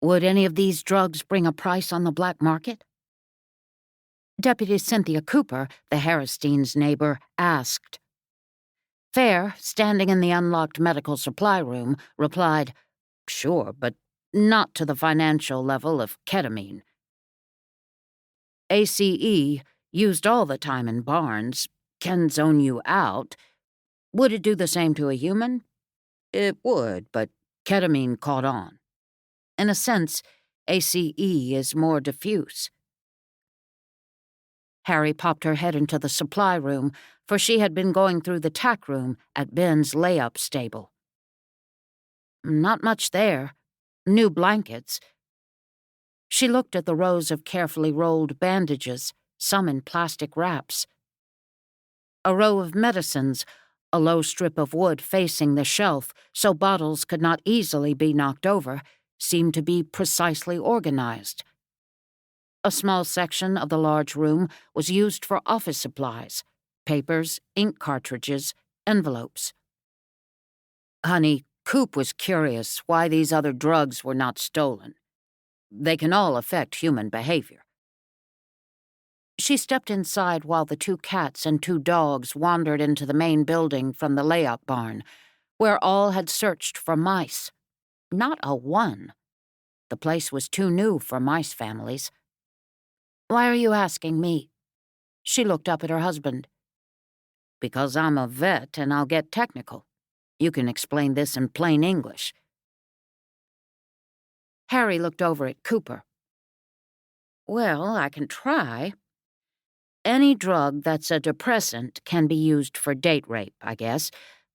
Would any of these drugs bring a price on the black market? Deputy Cynthia Cooper, the Haristeens' neighbor, asked. Fair, standing in the unlocked medical supply room, replied, "Sure, but not to the financial level of ketamine. ACE, used all the time in barns, can zone you out. Would it do the same to a human? It would, but ketamine caught on. In a sense, ACE is more diffuse." Harry popped her head into the supply room, for she had been going through the tack room at Ben's lay-up stable. Not much there. New blankets. She looked at the rows of carefully rolled bandages, some in plastic wraps. A row of medicines, a low strip of wood facing the shelf so bottles could not easily be knocked over, seemed to be precisely organized. A small section of the large room was used for office supplies, papers, ink cartridges, envelopes. Honey, Coop was curious why these other drugs were not stolen. They can all affect human behavior. She stepped inside while the 2 cats and 2 dogs wandered into the main building from the layup barn, where all had searched for mice. Not a one. The place was too new for mice families. "Why are you asking me?" She looked up at her husband. "Because I'm a vet and I'll get technical. You can explain this in plain English." Harry looked over at Cooper. "Well, I can try. Any drug that's a depressant can be used for date rape, I guess,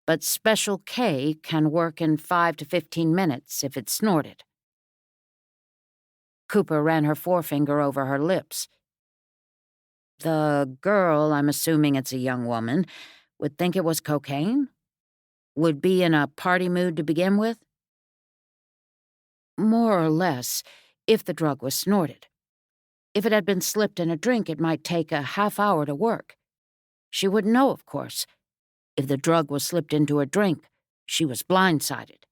but Special K can work in 5 to 15 minutes if it's snorted." Cooper ran her forefinger over her lips. "The girl, I'm assuming it's a young woman, would think it was cocaine? Would be in a party mood to begin with?" "More or less, if the drug was snorted. If it had been slipped in a drink, it might take a half hour to work. She wouldn't know, of course. If the drug was slipped into a drink, she was blindsided.